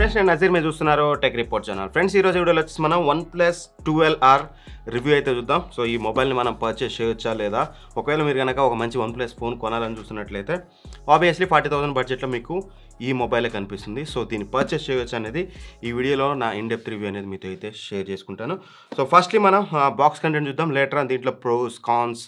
Friends నేను నజీర్ మీరు చూస్తున్నారు టెక్ రిపోర్ట్ ఛానల్. ఫ్రెండ్స్ ఈ రోజు వీడియోలో వచ్చేసి మనం OnePlus 12R రివ్యూ అయితే చూద్దాం. సో ఈ మొబైల్ని మనం పర్చేస్ చేయొచ్చా లేదా, ఒకవేళ మీరు కనుక ఒక మంచి OnePlus ఫోన్ కొనాలని చూస్తున్నట్లయితే ఆబ్వియస్లీ 40,000 బడ్జెట్లో మీకు ఈ మొబైలే కనిపిస్తుంది. సో దీన్ని పర్చేస్ చేయొచ్చు అనేది ఈ వీడియోలో నా ఇన్డెప్త్ రివ్యూ అనేది మీతో అయితే షేర్ చేసుకుంటాను. సో ఫస్ట్లీ మనం బాక్స్ కంటెంట్ చూద్దాం. లేటర్ ఆన్ దీంట్లో ప్రోస్ కాన్స్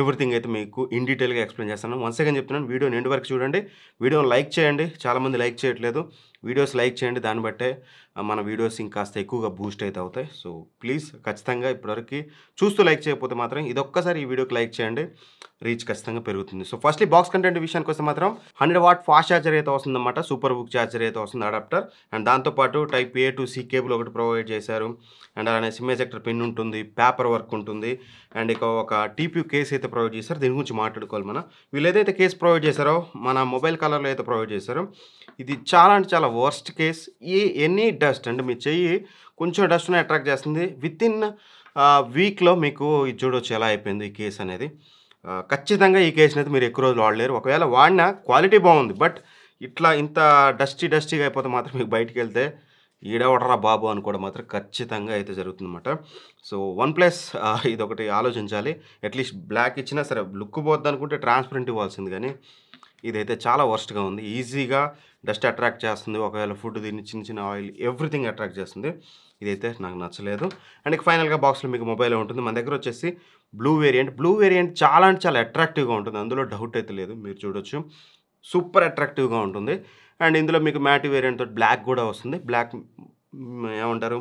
ఎవ్రీథింగ్ అయితే మీకు ఇన్ డీటెయిల్గా ఎక్స్ప్లెయిన్ చేస్తాను. వన్స్ అగైన్ చెప్తున్నాను, వీడియోని ఎండ్ వరకు చూడండి. వీడియోని లైక్ చేయండి, చాలామంది లైక్ చేయట్లేదు. వీడియోస్ లైక్ చేయండి, దాన్ని బట్టే మన వీడియోస్ ఇంకాస్త ఎక్కువగా బూస్ట్ అయితే అవుతాయి. సో ప్లీజ్ ఖచ్చితంగా ఇప్పటివరకు చూస్తూ లైక్ చేయకపోతే మాత్రం ఇదొక్కసారి ఈ వీడియోకి లైక్ చేయండి, రీచ్ ఖచ్చితంగా పెరుగుతుంది. సో ఫస్ట్లీ బాక్స్ కంటెంట్ విషయానికి వస్తే మాత్రం 100 వాట్ ఫాస్ట్ ఛార్జర్ అయితే వస్తుందన్నమాట. సూపర్ బుక్ ఛార్జర్ అయితే వస్తుంది అడాప్టర్. అండ్ దాంతోపాటు type A to C cable ఒకటి ప్రొవైడ్ చేశారు. అండ్ అలానే సిమ్ ఎజెక్టర్ పిన్ ఉంటుంది, పేపర్ వర్క్ ఉంటుంది. అండ్ ఇక ఒక TPU కేస్ అయితే ప్రొవైడ్ చేశారు. దీని గురించి మాట్లాడుకోవాలి మనం. వీళ్ళు ఏదైతే కేస్ ప్రొవైడ్ చేశారో మన మొబైల్ కలర్లో అయితే ప్రొవైడ్ చేశారో ఇది చాలా అంటే చాలా వర్స్ట్ కేస్. ఎనీ డస్ట్ అంటే మీ చెయ్యి కొంచెం డస్ట్ని అట్రాక్ట్ చేస్తుంది. విత్ ఇన్ వీక్లో మీకు ఇది చూడవచ్చు ఎలా అయిపోయింది ఈ కేస్ అనేది. ఖచ్చితంగా ఈ కేసుని అయితే మీరు ఎక్కువ రోజులు వాడలేరు. ఒకవేళ వాడినా క్వాలిటీ బాగుంది, బట్ ఇట్లా ఇంత డస్టీగా అయిపోతే మాత్రం మీకు బయటికి వెళ్తే ఈడవడరా బాబు అనుకోవడం మాత్రం ఖచ్చితంగా అయితే జరుగుతుందన్నమాట. సో OnePlus ఇదొకటి ఆలోచించాలి. అట్లీస్ట్ బ్లాక్ ఇచ్చినా సరే లుక్ పోద్ది అనుకుంటే ట్రాన్స్పరెంట్ ఇవ్వాల్సింది, కానీ ఇదైతే చాలా వర్స్ట్గా ఉంది. ఈజీగా డస్ట్ అట్రాక్ట్ చేస్తుంది. ఒకవేళ ఫుడ్ దీన్ని చిన్న ఆయిల్ ఎవ్రీథింగ్ అట్రాక్ట్ చేస్తుంది. ఇదైతే నాకు నచ్చలేదు. అండ్ ఇక ఫైనల్గా బాక్స్లో మీకు మొబైల్ ఉంటుంది. మన దగ్గర వచ్చేసి బ్లూ వేరియంట్ చాలా అంటే చాలా అట్రాక్టివ్గా ఉంటుంది, అందులో డౌట్ అయితే లేదు. మీరు చూడొచ్చు, సూపర్ అట్రాక్టివ్గా ఉంటుంది. అండ్ ఇందులో మీకు మ్యాట్ వేరియంట్ తోటి బ్లాక్ కూడా వస్తుంది. బ్లాక్ ఏమంటారు,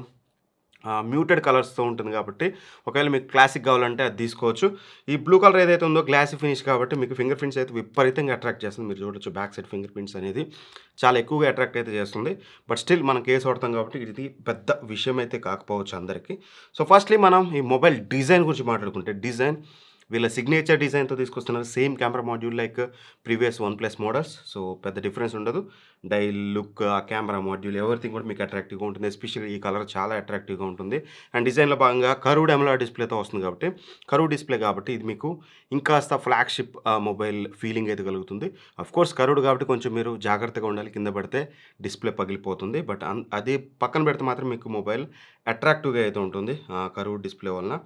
మ్యూటెడ్ కలర్స్తో ఉంటుంది కాబట్టి ఒకవేళ మీకు క్లాసిక్ కావాలంటే అది తీసుకోవచ్చు. ఈ బ్లూ కలర్ ఏదైతే ఉందో గ్లాసీ ఫినిష్ కాబట్టి మీకు ఫింగర్ ప్రింట్స్ అయితే విపరీతంగా అట్రాక్ట్ చేస్తుంది. మీరు చూడొచ్చు బ్యాక్ సైడ్ ఫింగర్ ప్రింట్స్ అనేది చాలా ఎక్కువగా అట్రాక్ట్ అయితే చేస్తుంది. బట్ స్టిల్ మనం కేసు వాడతాం కాబట్టి ఇది పెద్ద విషయం అయితే కాకపోవచ్చు అందరికీ. సో ఫస్ట్లీ మనం ఈ మొబైల్ డిజైన్ గురించి మాట్లాడుకుంటే, డిజైన్ వీళ్ళ సిగ్నేచర్ డిజైన్తో తీసుకొస్తున్నారు. Same camera module like previous OnePlus models. So పెద్ద డిఫరెన్స్ ఉండదు. డైల్ లుక్, ఆ కెమెరా మాడ్యూల్ ఎవ్రీథింగ్ కూడా మీకు అట్రాక్టివ్గా ఉంటుంది. ఎస్పెషల్లీ ఈ కలర్ చాలా అట్రాక్టివ్గా ఉంటుంది. అండ్ డిజైన్లో భాగంగా కర్వ్డ్ AMOLED డిస్ప్లేతో వస్తుంది కాబట్టి, కర్వ్ డిస్ప్లే కాబట్టి ఇది మీకు ఇంకాస్త ఫ్లాగ్షిప్ మొబైల్ ఫీలింగ్ అయితే కలుగుతుంది. అఫ్కోర్స్ కర్వ్డ్ కాబట్టి కొంచెం మీరు జాగ్రత్తగా ఉండాలి, కింద పడితే డిస్ప్లే పగిలిపోతుంది. బట్ అది పక్కన పెడితే మాత్రం మీకు మొబైల్ అట్రాక్టివ్గా అయితే ఉంటుంది కర్వ్డ్ డిస్ప్లే వలన.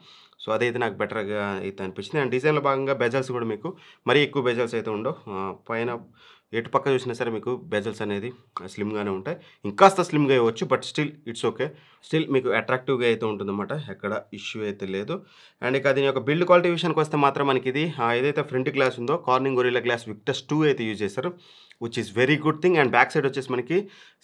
సో అదైతే నాకు బెటర్గా అయితే అనిపించింది. అండ్ డిజైన్లో భాగంగా బెజల్స్ కూడా మీకు మరీ ఎక్కువ బెజల్స్ అయితే ఉండవు. పైన ఎటు పక్క చూసినా సరే మీకు బెజల్స్ అనేది స్లిమ్గానే ఉంటాయి. ఇంకాస్త స్లిమ్గా ఇవ్వచ్చు, but still it's okay. Still మీకు అట్రాక్టివ్గా అయితే ఉంటుందన్నమాట, ఎక్కడ ఇష్యూ అయితే లేదు. అండ్ ఇక దీని యొక్క బిల్డ్ క్వాలిటీ విషయానికి వస్తే మాత్రం మనకి ఇది ఏదైతే ఫ్రంట్ గ్లాస్ ఉందో కార్నింగ్ గొరిల్లా గ్లాస్ విక్టస్ 2 అయితే యూజ్ చేశారు, which is very good thing. And back side వచ్చేసి మనకి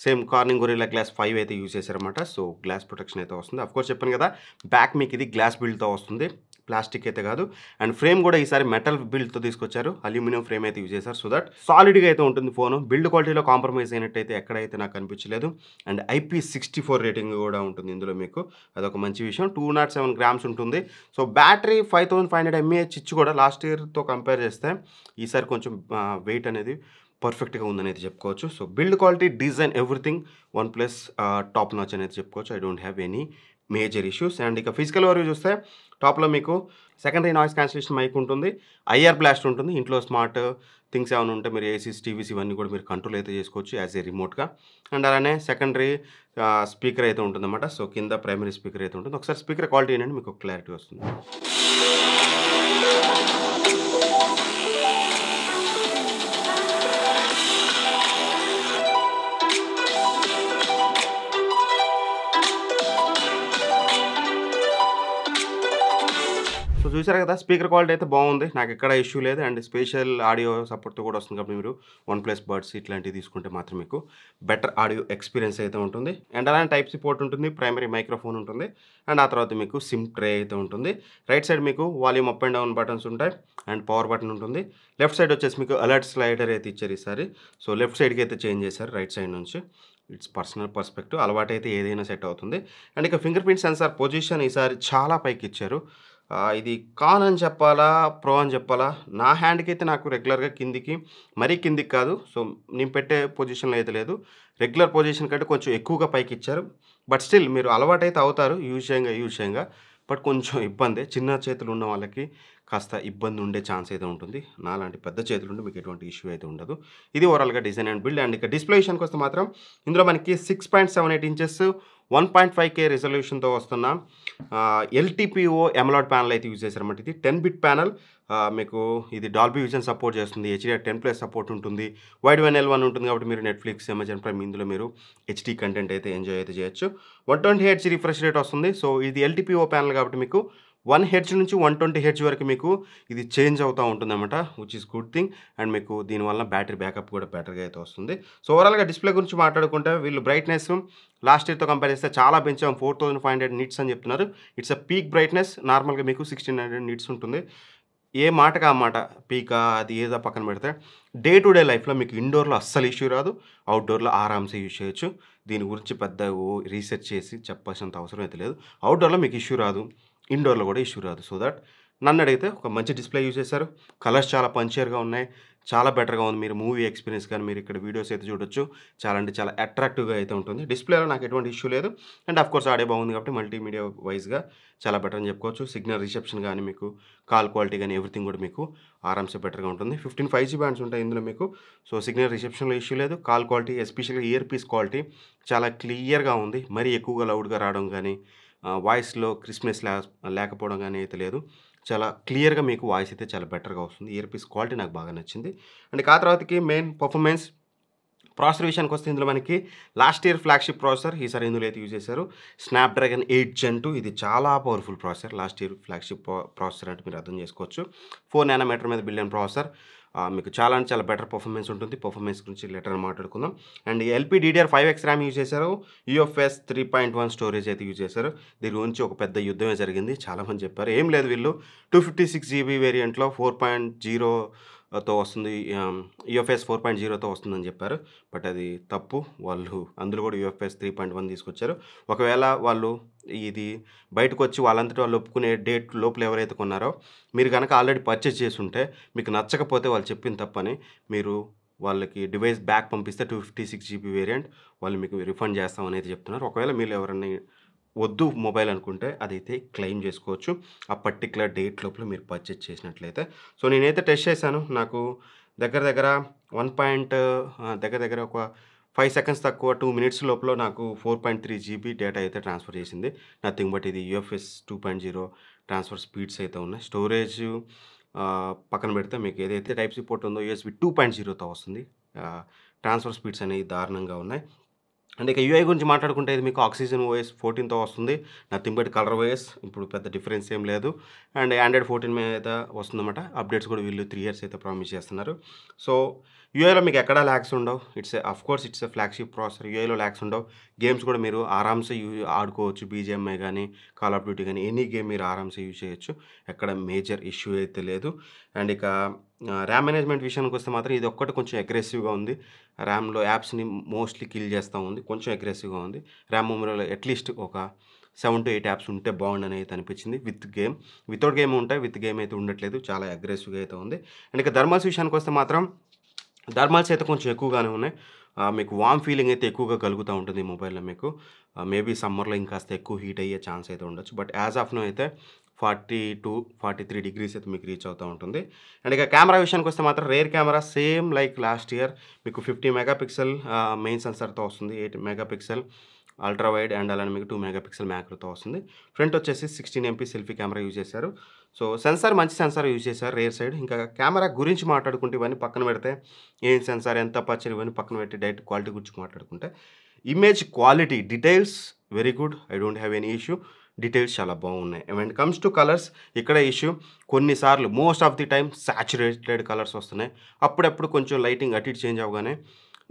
సేమ్ కార్నింగ్ గొరిల్లా గ్లాస్ 5 అయితే యూజ్ చేశారన్నమాట. సో గ్లాస్ ప్రొటెక్షన్ అయితే వస్తుంది. అఫ్కోర్స్ చెప్పాను కదా, బ్యాక్ మీకు ఇది గ్లాస్ బిల్డ్తో వస్తుంది, ప్లాస్టిక్ అయితే కాదు. అండ్ ఫ్రేమ్ కూడా ఈసారి మెటల్ బిల్డ్తో తీసుకొచ్చారు, అల్యూమినియం ఫ్రేమ్ అయితే యూజ్ చేశారు. సో దట్ సాలిడ్గా అయితే ఉంటుంది ఫోను. బిల్డ్ క్వాలిటీలో కాంప్రమైజ్ అయినట్టయితే ఎక్కడైతే నాకు అనిపించలేదు. అండ్ IP64 రేటింగ్ కూడా ఉంటుంది ఇందులో మీకు, అదొక మంచి విషయం. 207 గ్రామ్స్ ఉంటుంది. సో బ్యాటరీ 5500 mAh ఇచ్చి కూడా లాస్ట్ ఇయర్తో కంపేర్ చేస్తే ఈసారి కొంచెం వెయిట్ అనేది పర్ఫెక్ట్గా ఉందనేది చెప్పుకోవచ్చు. So build quality, design, everything OnePlus top notch అనేది చెప్పుకోవచ్చు. I don't have any major issues. And ఇక ఫిజికల్ ఓవర్వ్యూ చూస్తే టాప్లో మీకు సెకండరీ నాయిస్ క్యాన్సిలేషన్ మైక్ ఉంటుంది, IR బ్లాస్ట్ ఉంటుంది. ఇంట్లో స్మార్ట్ థింగ్స్ ఏమైనా ఉంటే మీరు ఏసీస్, టీవీస్ ఇవన్నీ కూడా మీరు కంట్రోల్ అయితే చేసుకోవచ్చు యాజ్ ఏ రిమోట్గా. అండ్ అలానే సెకండరీ స్పీకర్ అయితే ఉంటుందన్నమాట. సో కింద ప్రైమరీ స్పీకర్ అయితే ఉంటుంది. ఒకసారి స్పీకర్ క్వాలిటీ ఏంటంటే మీకు క్లారిటీ వస్తుంది. సో చూసారు కదా, స్పీకర్ క్వాలిటీ అయితే బాగుంది, నాకు ఎక్కడ ఇష్యూ లేదు. అండ్ స్పెషల్ ఆడియో సపోర్ట్తో కూడా వస్తుంది కాబట్టి మీరు OnePlus బడ్స్ ఇట్లాంటివి తీసుకుంటే మాత్రం మీకు బెటర్ ఆడియో ఎక్స్పీరియన్స్ అయితే ఉంటుంది. అండ్ అలానే Type-C పోర్ట్ ఉంటుంది, ప్రైమరీ మైక్రోఫోన్ ఉంటుంది. అండ్ ఆ తర్వాత మీకు సిమ్ ట్రే అయితే ఉంటుంది. రైట్ సైడ్ మీకు volume up and down buttons ఉంటాయి, అండ్ పవర్ బటన్ ఉంటుంది. లెఫ్ట్ సైడ్ వచ్చేసి మీకు అలర్ట్ స్లైడర్ అయితే ఇచ్చారు ఈసారి. సో లెఫ్ట్ సైడ్కి అయితే చేంజ్ చేశారు రైట్ సైడ్ నుంచి. ఇట్స్ పర్సనల్ పర్స్పెక్టివ్, అలవాటైతే ఏదైనా సెట్ అవుతుంది. అండ్ ఇక ఫింగర్ ప్రింట్ సెన్సార్ పొజిషన్ ఈసారి చాలా పైకి ఇచ్చారు. ఇది కాన్ అని చెప్పాలా, ప్రో అని చెప్పాలా, నా హ్యాండ్కి అయితే నాకు రెగ్యులర్గా కిందికి, మరీ కిందికి కాదు. సో నేను పెట్టే పొజిషన్లో అయితే లేదు, రెగ్యులర్ పొజిషన్ కంటే కొంచెం ఎక్కువగా పైకి ఇచ్చారు. బట్ స్టిల్ మీరు అలవాటైతే అవుతారు యూజ్ చేయంగా. బట్ కొంచెం ఇబ్బందే. చిన్న చేతులు ఉన్న వాళ్ళకి కాస్త ఇబ్బంది ఉండే ఛాన్స్ అయితే ఉంటుంది. నాలాంటి పెద్ద చేతులు ఉంటే మీకు ఎటువంటి ఇష్యూ అయితే ఉండదు. ఇది ఓవరాల్‌గా డిజైన్ అండ్ బిల్డ్. అండ్ ఇక డిస్‌ప్లే విషయానికొస్తే మాత్రం ఇందులో మనకి 6.78 ఇంచెస్ 1.5K రిజల్యూషన్‌తో వస్తున్న ఎల్‌టిపిఓ ఎమలాడ్ ప్యానెల్ అయితే యూజ్ చేశారన్నమాట. ఇది 10 బిట్ ప్యానెల్. మీకు ఇది డాల్బీ విజన్ సపోర్ట్ చేస్తుంది. HDR10+ సపోర్ట్ ఉంటుంది. వైడ్ వన్ L1 ఉంటుంది కాబట్టి మీరు నెట్‌ఫ్లిక్స్, అమెజాన్ ప్రైమ్ ఇందులో మీరు హెచ్‌డీ కంటెంట్ అయితే ఎంజాయ్ అయితే చేయొచ్చు. 120 హెర్ట్జ్ రిఫ్రెష్ రేట్ వస్తుంది. సో ఇది ఎల్‌టిపిఓ ప్యానెల్ కాబట్టి మీకు 1 హెర్ట్జ్ నుంచి 120 హెర్ట్జ్ వరకు మీకు ఇది చేంజ్ అవుతూ ఉంటుందన్నమాట. Which is good thing. And మీకు దీనివల్ల బ్యాటరీ బ్యాకప్ కూడా బెటర్‌గా అయితే వస్తుంది. సో ఓవరాల్‌గా డిస్‌ప్లే గురించి మాట్లాడుకుంటే వీళ్ళు బ్రైట్‌నెస్ లాస్ట్ ఇయర్‌తో కంపేర్ చేస్తే చాలా పెంచాం. 4500 నిట్స్ అని చెప్తున్నారు. It's peak brightness. నార్మల్‌గా మీకు 1600 నిట్స్ ఉంటుంది. ఏ మాటకి ఆ మాట. పీకా అది ఏదో పక్కన పెడితే డే టు డే లైఫ్‌లో మీకు ఇండోర్‌లో అస్సలు ఇష్యూ రాదు. అవుట్‌డోర్‌లో ఆరామ్‌సే యూజ్ చేయొచ్చు. దీని గురించి పెద్ద రీసెర్చ్ చేసి చెప్పాల్సినంత అవసరం అయితే లేదు. అవుట్‌డోర్‌లో మీకు ఇష్యూ రాదు. ఇండోర్‌లో కూడా ఇష్యూ రాదు. సో దట్ నన్ను అడిగితే ఒక మంచి డిస్‌ప్లే యూజ్ చేశారు. కలర్స్ చాలా పంచియర్‌గా ఉన్నాయి. చాలా బెటర్‌గా ఉంది. మీరు మూవీ ఎక్స్‌పీరియన్స్ కానీ మీరు ఇక్కడ వీడియోస్ అయితే చూడొచ్చు. చాలా అంటే చాలా అట్రాక్టివ్‌గా అయితే ఉంటుంది. డిస్‌ప్లేలో నాకు ఎటువంటి ఇష్యూ లేదు. అండ్ ఆఫ్‌కోర్స్ ఆడియో బాగుంది కాబట్టి మల్టీమీడియా వైస్‌గా చాలా బెటర్ అని చెప్పుకోవచ్చు. సిగ్నల్ రిసెప్షన్ కానీ మీకు కాల్ క్వాలిటీ కానీ ఎవ్రీథింగ్ కూడా మీకు ఆరామ్సే బెటర్‌గా ఉంటుంది. 15 5G బ్యాండ్స్ ఉంటాయి ఇందులో మీకు. సో సిగ్నల్ రిసెప్షన్‌లో ఇష్యూ లేదు. కాల్ క్వాలిటీ ఎస్పెషల్‌గా ఇయర్ పీస్ క్వాలిటీ చాలా క్లియర్‌గా ఉంది. మరీ ఎక్కువగా లౌడ్‌గా రావడం కానీ వాయిస్‌లో క్రిస్ప్‌నెస్ లేకపోవడం గానీ అయితే లేదు. చాలా క్లియర్‌గా మీకు వాయిస్ అయితే చాలా బెటర్‌గా వస్తుంది. ఇయర్ పీస్ క్వాలిటీ నాకు బాగా నచ్చింది. అండ్ ఇక ఆ తర్వాతకి మెయిన్ పర్ఫార్మెన్స్ ప్రాసెసర్ విషయానికొస్తే ఇందులో మనకి లాస్ట్ ఇయర్ ఫ్లాగ్‌షిప్ ప్రాసెసర్ ఈసారి ఇందులో అయితే యూజ్ చేశారు. స్నాప్‌డ్రాగన్ 8 జెన్ 2 ఇది చాలా powerful processor. Last year flagship processor అంటే మీరు అర్థం చేసుకోవచ్చు. 4 నానోమీటర్ మీద బిల్డ్ అయిన ప్రాసెసర్. మీకు చాలా అంటే చాలా బెటర్ పర్ఫార్మెన్స్ ఉంటుంది. పర్ఫార్మెన్స్ గురించి లేటర్ మాట్లాడుకుందాం. అండ్ LPDDR5X ర్యామ్ యూజ్ చేశారు. UFS 3.1 స్టోరేజ్ అయితే యూజ్ చేశారు. దీని గురించి ఒక పెద్ద యుద్ధమే జరిగింది. చాలామంది చెప్పారు. ఏం లేదు వీళ్ళు 256GB వేరియంట్‌లో 4.0తో వస్తుంది. UFS 4.0తో వస్తుందని చెప్పారు. బట్ అది తప్పు. వాళ్ళు అందులో కూడా UFS 3.1 తీసుకొచ్చారు. ఒకవేళ వాళ్ళు ఇది బయటకొచ్చి వాళ్ళంతట వాళ్ళు ఒప్పుకునే డేట్ లోపల ఎవరైతే కొన్నారో మీరు గనక ఆల్రెడీ పర్చేజ్ చేసుంటే మీకు నచ్చకపోతే వాళ్ళు చెప్పింది తప్పని మీరు వాళ్ళకి డివైస్ బ్యాక్ పంపిస్తే 256GB వేరియంట్ వాళ్ళు మీకు రిఫండ్ చేస్తామని అయితే చెప్తున్నారు. ఒకవేళ మీరు ఎవరైనా వద్దు మొబైల్ అనుకుంటే అదైతే క్లెయిమ్ చేసుకోవచ్చు. ఆ పర్టిక్యులర్ డేట్ లోపల మీరు పర్చేజ్ చేసినట్లయితే. సో నేనైతే టెస్ట్ చేశాను. నాకు దగ్గర దగ్గర 1 దగ్గర దగ్గర ఒక 5 సెకండ్స్ తక్కువ 2 మినిట్స్ లోపల నాకు 4.3GB డేటా అయితే ట్రాన్స్ఫర్ చేసింది. నథింగ్ బట్ ఇది UFS 2.0 ట్రాన్స్ఫర్ స్పీడ్స్ అయితే ఉన్నాయి. స్టోరేజ్ పక్కన పెడితే మీకు ఏదైతే టైప్ సి పోర్ట్ ఉందో USB 2.0తో వస్తుంది. ట్రాన్స్ఫర్ స్పీడ్స్ అనేవి దారుణంగా ఉన్నాయి. అండ్ ఇక యూఐ గురించి మాట్లాడుకుంటే ఇది మీకు ఆక్సిజన్ OS 14తో వస్తుంది. నథింగ్ బట్ కలర్ OS ఇప్పుడు పెద్ద డిఫరెన్స్ ఏం లేదు. అండ్ ఆండ్రాయిడ్ 14 మీద వస్తుందన్నమాట. అప్డేట్స్ కూడా వీళ్ళు 3 ఇయర్స్ అయితే ప్రామిస్ చేస్తున్నారు. సో యూఐలో మీకు ఎక్కడా ల్యాగ్స్ ఉండవు. Of course it's flagship processor. యూఐలో ల్యాగ్స్ ఉండవు. గేమ్స్ కూడా మీరు ఆరామ్సే ఆడుకోవచ్చు. BGMI కానీ, కాల్ ఆఫ్ డ్యూటీ కానీ ఎనీ గేమ్ మీరు ఆరామ్సే యూజ్ చేయొచ్చు. ఎక్కడ మేజర్ ఇష్యూ అయితే లేదు. అండ్ ఇక ర్యామ్ మేనేజ్మెంట్ విషయానికి వస్తే మాత్రం ఇది ఒక్కటి కొంచెం అగ్రెసివ్‌గా ఉంది. ర్యామ్‌లో యాప్స్‌ని మోస్ట్‌లీ కిల్ చేస్తూ ఉంది. కొంచెం అగ్రెసివ్‌గా ఉంది. ర్యామ్ మెమరీలో అట్‌లీస్ట్ ఒక 7 to 8 యాప్స్ ఉంటే బాగుండని అయితే అనిపించింది విత్ గేమ్. వితౌట్ గేమ్ ఉంటాయి. విత్ గేమ్ అయితే ఉండట్లేదు. చాలా అగ్రెసివ్‌గా అయితే ఉంది. అండ్ ఇక థర్మల్స్ విషయానికి వస్తే మాత్రం థర్మల్స్ అయితే కొంచెం ఎక్కువగానే ఉన్నాయి. మీకు వార్మ్ ఫీలింగ్ అయితే ఎక్కువగా కలుగుతూ ఉంటుంది ఈ మొబైల్‌లో మీకు. మేబీ సమ్మర్‌లో ఇంకాస్త ఎక్కువ హీట్ అయ్యే ఛాన్స్ అయితే ఉండొచ్చు. బట్ యాజ్ ఆఫ్ నౌ అయితే 42-43 డిగ్రీస్ అయితే మీకు రీచ్ అవుతూ ఉంటుంది. అండ్ ఇక కెమెరా విషయానికి వస్తే మాత్రం rear camera same like last year మీకు 50 మెగాపిక్సెల్ మెయిన్ సెన్సార్‌తో వస్తుంది. 8 మెగాపిక్సెల్ అల్ట్రా వైడ్ అండ్ అలానే మీకు 2 మెగాపిక్సెల్ మ్యాక్రోతో వస్తుంది. ఫ్రంట్ వచ్చేసి 16 MP సెల్ఫీ కెమెరా యూజ్ చేశారు. సో సెన్సార్ మంచి సెన్సార్ యూజ్ చేశారు రేర్ సైడ్. ఇంకా కెమెరా గురించి మాట్లాడుకుంటే ఇవన్నీ పక్కన పెడితే ఏం సెన్సార్ ఎంత అపర్చర్ ఇవన్నీ పక్కన పెట్టి డైరెక్ట్ క్వాలిటీ గురించి మాట్లాడుకుంటే image quality details very good. I don't have any issue. Details చాలా బాగున్నాయి. అండ్ కమ్స్ టు కలర్స్ ఇక్కడ ఇష్యూ కొన్నిసార్లు most of the time saturated colours వస్తున్నాయి. అప్పుడప్పుడు కొంచెం లైటింగ్ అటు ఇటు చేంజ్ అవ్వగానే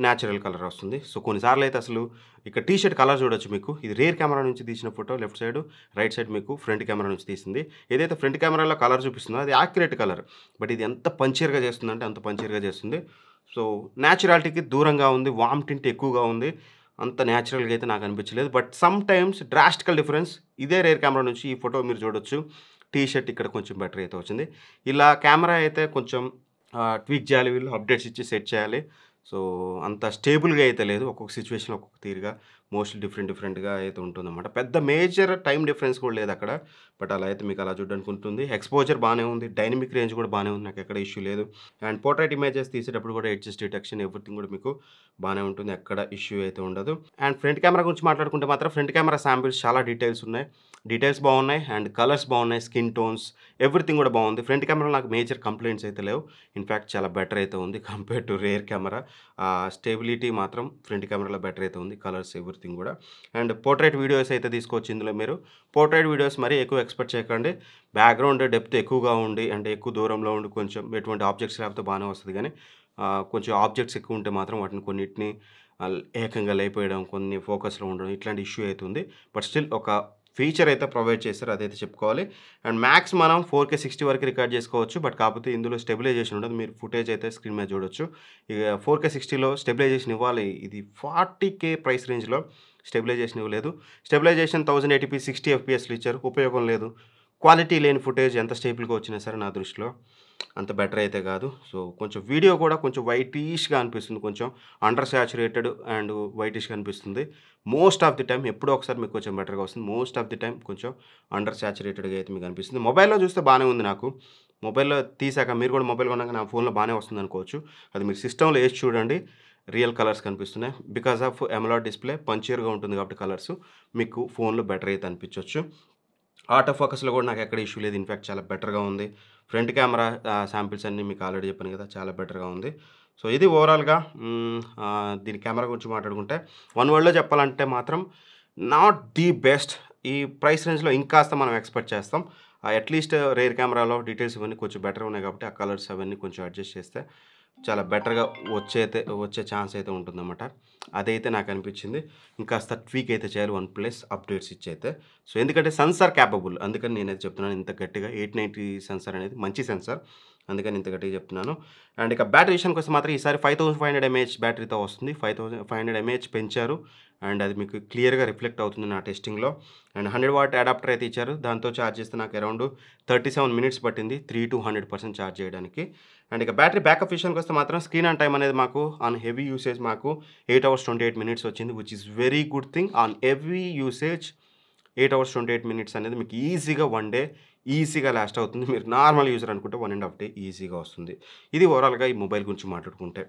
న్యాచురల్ కలర్ వస్తుంది. సో కొన్నిసార్లు అయితే అసలు ఇక్కడ టీ షర్ట్ కలర్ చూడొచ్చు మీకు. ఇది రేర్ కెమెరా నుంచి తీసిన photo. Left side right side మీకు ఫ్రంట్ కెమెరా నుంచి తీసింది. ఏదైతే ఫ్రంట్ కెమెరాలో కలర్ చూపిస్తుందో అది యాక్యురేట్ కలర్. బట్ ఇది ఎంత పంచర్గా చేస్తుందంటే అంత పంచర్గా చేస్తుంది. సో న్యాచురాలిటీకి దూరంగా ఉంది. వామ్ టింట్ ఎక్కువగా ఉంది. అంత న్యాచురల్గా అయితే నాకు అనిపించలేదు. బట్ సమ్ టైమ్స్ డ్రాస్టికల్ డిఫరెన్స్ ఇదే రేర్ కెమెరా నుంచి ఈ ఫోటో మీరు చూడొచ్చు. టీ షర్ట్ ఇక్కడ కొంచెం బెటర్ అయితే వచ్చింది. ఇలా కెమెరా అయితే కొంచెం ట్వీక్ చేయాలి వీళ్ళు. అప్డేట్స్ ఇచ్చి సెట్ చేయాలి. సో అంత స్టేబుల్గా అయితే లేదు. ఒక్కొక్క సిచ్యువేషన్ ఒక్కొక్క తీరుగా మోస్ట్లీ డిఫరెంట్‌గా అయితే ఉంటుందన్నమాట. పెద్ద మేజర్ టైమ్ డిఫరెన్స్ కూడా లేదు అక్కడ. బట్ అలా అయితే మీకు అలా చూడడానికి ఉంటుంది. ఎక్స్‌పోజర్ బానే ఉంది. డైనమిక్ రేంజ్ కూడా బానే ఉంది. నాకెక్కడ ఇష్యూ లేదు. అండ్ పోర్ట్రైట్ ఇమేజెస్ తీసేటప్పుడు కూడా ఎడ్జెస్ డిటెక్షన్ ఎవ్రీథింగ్ కూడా మీకు బానే ఉంటుంది. ఎక్కడ ఇష్యూ అయితే ఉండదు. అండ్ ఫ్రంట్ కెమెరా గురించి మాట్లాడుకుంటే మాత్రం ఫ్రంట్ కెమెరా శాంపిల్స్ చాలా డీటెయిల్స్ ఉన్నాయి. డీటెయిల్స్ బాగున్నాయి అండ్ కలర్స్ బాగున్నాయి. స్కిన్ టోన్స్ ఎవ్రీథింగ్ కూడా బాగుంది. ఫ్రంట్ కెమెరాలో నాకు మేజర్ కంప్లైంట్స్ అయితే లేవు. ఇన్‌ఫాక్ట్ చాలా బెటర్ అయితే ఉంది compare to rear camera. Stability మాత్రం ఫ్రంట్ కెమెరాలో బెటర్ అయితే ఉంది. కలర్స్ ఎవ్రీథింగ్ కూడా. అండ్ పోర్ట్రైట్ వీడియోస్ అయితే తీసుకోవచ్చు ఇందులో మీరు. పోర్ట్రైట్ వీడియోస్ మరీ ఎక్కువ ఎక్స్‌పెక్ట్ చేయకండి. బ్యాక్‌గ్రౌండ్ డెప్త్ ఎక్కువగా ఉండి అంటే ఎక్కువ దూరంలో ఉండి కొంచెం ఎటువంటి ఆబ్జెక్ట్స్ లేకపోతే బాగానే వస్తది గానీ కొంచెం ఆబ్జెక్ట్స్ ఎక్కువ ఉంటే మాత్రం వాటిని కొన్నిటిని ఏకంగా లేపేయడం, కొన్ని ఫోకస్‌లో ఉండడం ఇట్లాంటి ఇష్యూ అయితే ఉంది. బట్ స్టిల్ ఒక ఫీచర్ అయితే ప్రొవైడ్ చేశారు. అదైతే చెప్పుకోవాలి. అండ్ మ్యాక్స్ మనం 4K 60 వరకు రికార్డ్ చేసుకోవచ్చు. బట్ కాకపోతే ఇందులో స్టెబిలైజేషన్ ఉండదు. మీరు ఫుటేజ్ అయితే స్క్రీన్ మీద చూడొచ్చు. ఇక 4K 60లో స్టెబిలైజేషన్ ఇవ్వాలి. ఇది 40K ప్రైస్ రేంజ్‌లో స్టెబిలైజేషన్ ఇవ్వలేదు. స్టెబిలైజేషన్ 1080p 60 FPS‌లో ఇచ్చారు. ఉపయోగం లేదు. క్వాలిటీ లేని ఫుటేజ్ ఎంత స్టేబుల్‌గా వచ్చినా సరే నా దృష్టిలో అంత బెటర్ అయితే కాదు. సో కొంచెం వీడియో కూడా కొంచెం వైటిష్‌గా అనిపిస్తుంది. కొంచెం అండర్ సాచురేటెడ్ అండ్ వైటిష్‌గా అనిపిస్తుంది. మోస్ట్ ఆఫ్ ది టైమ్ ఎప్పుడో ఒకసారి మీకు కొంచెం బెటర్‌గా వస్తుంది. మోస్ట్ ఆఫ్ ది టైమ్ కొంచెం అండర్ సాచురేటెడ్‌గా అయితే మీకు అనిపిస్తుంది. మొబైల్‌లో చూస్తే బానే ఉంది నాకు. మొబైల్‌లో తీసాక మీరు కూడా మొబైల్ కొన్నాక నా ఫోన్‌లో బానే వస్తుందనుకోవచ్చు. అది మీరు సిస్టమ్‌లో ఏసి చూడండి. రియల్ కలర్స్ కనిపిస్తున్నాయి. బికాస్ ఆఫ్ అమోలెడ్ డిస్‌ప్లే పంచియర్‌గా ఉంటుంది కాబట్టి కలర్స్ మీకు ఫోన్‌లో బెటర్ అయితే అనిపించొచ్చు. ఆటో ఫోకస్‌లో కూడా నాకెక్కడ ఇష్యూ లేదు. ఇన్‌ఫాక్ట్ చాలా బెటర్‌గా ఉంది. ఫ్రంట్ కెమెరా శాంపిల్స్ అన్నీ మీకు ఆల్రెడీ చెప్పాను కదా! చాలా బెటర్‌గా ఉంది. సో, ఇది ఓవరాల్‌గా దీని కెమెరా గురించి మాట్లాడుకుంటే వన్ వర్డ్‌లో చెప్పాలంటే మాత్రం నాట్ ది బెస్ట్. ఈ ప్రైస్ రేంజ్‌లో ఇంకాస్త మనం ఎక్స్‌పెక్ట్ చేస్తాం. అట్‌లీస్ట్ రేర్ కెమెరాలో డీటెయిల్స్ ఇవన్నీ కొంచెం బెటర్‌గా ఉన్నాయి కాబట్టి ఆ కలర్స్ అవన్నీ కొంచెం అడ్జస్ట్ చేస్తే చాలా బెటర్‌గా వచ్చే ఛాన్స్ అయితే ఉంటుందన్నమాట. అదైతే నాకనిపించింది. ఇంకాస్త ట్వీక్ అయితే చేయాలి వన్ ప్లస్ అప్డేట్స్ ఇచ్చైతే. సో, ఎందుకంటే సెన్సార్ క్యాపబుల్. అందుకని నేనైతే చెప్తున్నాను ఇంత గట్టిగా 890 సెన్సార్ అనేది మంచి సెన్సార్. అందుకని ఇంత గట్టిగా చెప్తున్నాను. అండ్ ఇక బ్యాటరీ విషయానికొస్తే మాత్రం ఈసారి 5500 ఎంఏహెచ్ బ్యాటరీతో వస్తుంది. 5500 ఎంఏహెచ్ పెంచారు. అండ్ అది మీకు క్లియర్‌గా రిఫ్లెక్ట్ అవుతుంది నా టెస్టింగ్‌లో. అండ్ 100 వాట్ అడాప్టర్ అయితే ఇచ్చారు. దాంతో చార్జ్ చేస్తే నాకు అరౌండ్ 37 మినిట్స్ పట్టింది 3-100% చార్జ్ చేయడానికి. అండ్ ఇక బ్యాటరీ బ్యాకప్ విషయానికొస్తే మాత్రం స్క్రీన్ ఆన్ టైమ్ అనేది మాకు ఆన్ హెవీ యూసేజ్ మాకు 8 అవర్స్ 28 మినిట్స్ వచ్చింది. Which is very good thing. On heavy usage 8 hours 28 minutes అనేది మీకు ఈజీగా వన్ డే ఈజీగా లాస్ట్ అవుతుంది. మీరు నార్మల్ యూజర్ అనుకుంటే 1½ డే ఈజీగా వస్తుంది. ఇది ఓవరాల్‌గా ఈ మొబైల్ గురించి మాట్లాడుకుంటే.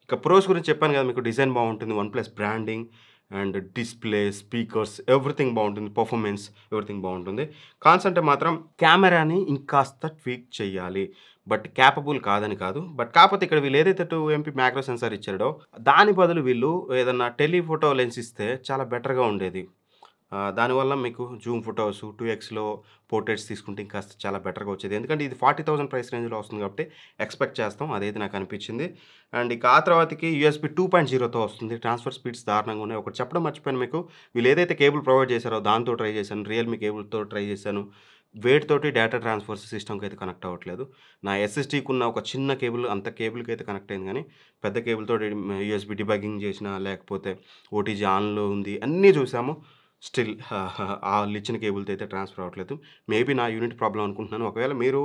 ఇక ప్రోస్ గురించి చెప్పాను కదా! మీకు డిజైన్ బాగుంటుంది. One plus branding and display, speakers everything బాగుంటుంది. పర్ఫార్మెన్స్ ఎవ్రీథింగ్ బాగుంటుంది. కాన్స్ అంటే మాత్రం కెమెరాని ఇంకాస్త ట్వీక్ చేయాలి. బట్ క్యాపబుల్ కాదని కాదు. బట్ కాకపోతే ఇక్కడ వీళ్ళు ఏదైతే 2 ఎంపీ మ్యాక్రో సెన్సార్ ఇచ్చాడో దాని బదులు వీళ్ళు ఏదన్నా టెలిఫోటో లెన్స్ ఇస్తే చాలా బెటర్‌గా ఉండేది. దానివల్ల మీకు జూమ్ ఫోటోస్ 2xలో పోర్ట్రేట్స్ తీసుకుంటే ఇంకాస్త చాలా బెటర్‌గా వచ్చేది. ఎందుకంటే ఇది 40,000 ప్రైస్ రేంజ్‌లో వస్తుంది కాబట్టి ఎక్స్‌పెక్ట్ చేస్తాం. అదైతే నాకు అనిపించింది. అండ్ ఇక ఆ తర్వాతకి యూఎస్‌బీ 2.0తో వస్తుంది. ట్రాన్స్‌ఫర్ స్పీడ్స్ దారుణంగా ఉన్నాయి. ఒకటి చెప్పడం మర్చిపోయాను మీకు. వీళ్ళు ఏదైతే కేబుల్ ప్రొవైడ్ చేశారో దాంతో ట్రై చేశాను. రియల్‌మీ కేబుల్‌తో ట్రై చేశాను. వేటితోటి డేటా ట్రాన్స్‌ఫర్ సిస్టమ్‌కి అయితే కనెక్ట్ అవ్వట్లేదు. నా ఎస్ఎస్‌డీకున్న ఒక చిన్న కేబుల్ అంత కేబుల్‌కి అయితే కనెక్ట్ అయింది గానీ పెద్ద కేబుల్‌తోటి యూఎస్‌బీ డిబగ్గింగ్ చేసినా లేకపోతే ఓటీజీ ఆన్‌లో ఉంది. అన్నీ చూసాము. స్టిల్ ఆళ్ళిచ్చిన కేబుల్‌తో అయితే ట్రాన్స్‌ఫర్ అవ్వట్లేదు. మేబీ నా యూనిట్ ప్రాబ్లమ్ అనుకుంటున్నాను. ఒకవేళ మీరు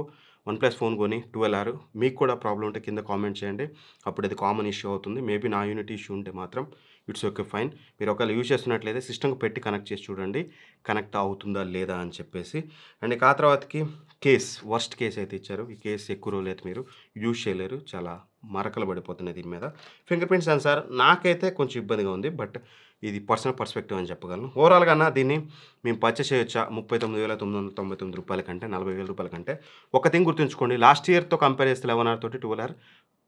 వన్ ప్లస్ ఫోన్ కొని 12R మీకు కూడా ప్రాబ్లమ్ ఉంటే కింద కామెంట్ చేయండి. అప్పుడు అది కామన్ ఇష్యూ అవుతుంది. మేబీ నా యూనిట్ ఇష్యూ ఉంటే మాత్రం ఇట్స్ ఓకే ఫైన్. మీరు ఒకవేళ యూజ్ చేస్తున్నట్లయితే సిస్టమ్‌కి పెట్టి కనెక్ట్ చేసి చూడండి. కనెక్ట్ అవుతుందా లేదా అని చెప్పేసి. అండ్ ఇక ఆ తర్వాతకి వర్స్ట్ కేస్ అయితే ఇచ్చారు. ఈ కేస్ ఎక్కువ రోజులైతే మీరు యూజ్ చేయలేరు. చాలా మరకలు పడిపోతున్నాయి దీని మీద. ఫింగర్ ప్రింట్ సెన్సార్ నాకైతే కొంచెం ఇబ్బందిగా ఉంది. బట్ ఇది పర్సనల్ పర్స్పెక్టివ్ అని చెప్పగలను. ఓవరాల్‌గా దీన్ని మేము పర్చేస్ చేయొచ్చా 39,999 రూపాయల కంటే 40,000 రూపాయల కంటే. ఒక థింగ్ గుర్తుంచుకోండి. లాస్ట్ ఇయర్‌తో కంపేర్ చేస్తే 11R తోటి 12R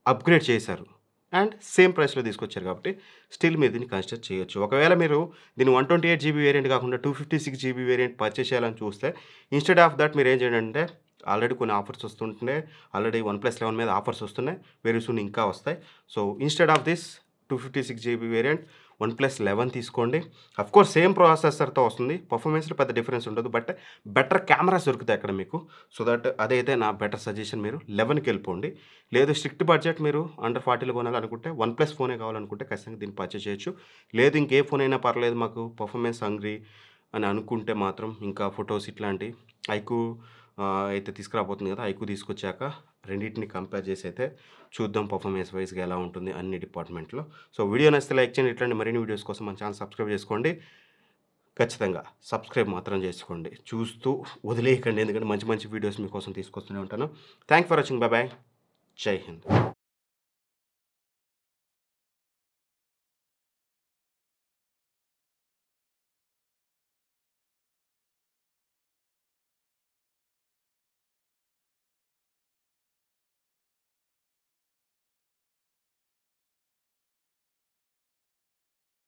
అప్‌గ్రేడ్ చేశారు. అండ్ సేమ్ ప్రైస్‌లో తీసుకొచ్చారు కాబట్టి స్టిల్ మీరు దీన్ని కన్సిడర్ చేయొచ్చు. ఒకవేళ మీరు దీన్ని 128 జీబీ వేరియంట్ కాకుండా 256 జీబీ వేరియంట్ పర్చేస్ చేయాలని చూస్తే ఇన్‌స్టెడ్ ఆఫ్ దట్ మీరు ఏం చేయండి అంటే ఆల్రెడీ కొన్ని ఆఫర్స్ వస్తుంటున్నాయి. ఆల్రెడీ వన్‌ప్లస్ 11 మీద ఆఫర్స్ వస్తున్నాయి. వెరీ సూన్ ఇంకా వస్తాయి. So instead of this 256 GB variant OnePlus 11 తీసుకోండి. అఫ్‌కోర్స్ సేమ్ ప్రాసెసర్‌తో వస్తుంది. పర్ఫార్మెన్స్‌లో పెద్ద డిఫరెన్స్ ఉండదు. బట్ బెటర్ కెమెరాస్ దొరుకుతాయి అక్కడ మీకు. సో దట్ అదైతే నా బెటర్ సజెషన్. మీరు 11కి వెళ్ళిపోండి. లేదు స్ట్రిక్ట్ బడ్జెట్ మీరు అండర్ 40లో కొనాలనుకుంటే వన్‌ప్లస్ ఫోనే కావాలనుకుంటే ఖచ్చితంగా దీన్ని పర్చేస్ చేయొచ్చు. లేదు ఇంకే ఫోన్ అయినా పర్లేదు మాకు పర్ఫార్మెన్స్ హంగ్రీ అని అనుకుంటే మాత్రం ఇంకా ఫోటోస్ ఇట్లాంటి ఐక్యూ అయితే తీసుకురాబోతుంది కదా! ఐక్యూ తీసుకొచ్చాక రెండింటిని కంపేర్ చేసి అయితే చూద్దాం పర్ఫార్మెన్స్ వైజ్గా ఎలా ఉంటుంది అన్ని డిపార్ట్మెంట్లో. సో వీడియో నచ్చితే లైక్ చేయండి. ఇట్లాంటి మరిన్ని వీడియోస్ కోసం మన ఛానల్ సబ్స్క్రైబ్ చేసుకోండి. ఖచ్చితంగా సబ్స్క్రైబ్ మాత్రం చేసుకోండి. చూస్తూ వదిలేయకండి, ఎందుకంటే మంచి మంచి వీడియోస్ మీకోసం తీసుకొస్తూనే ఉంటాను. Thank for watching. Bye bye. Jai Hind.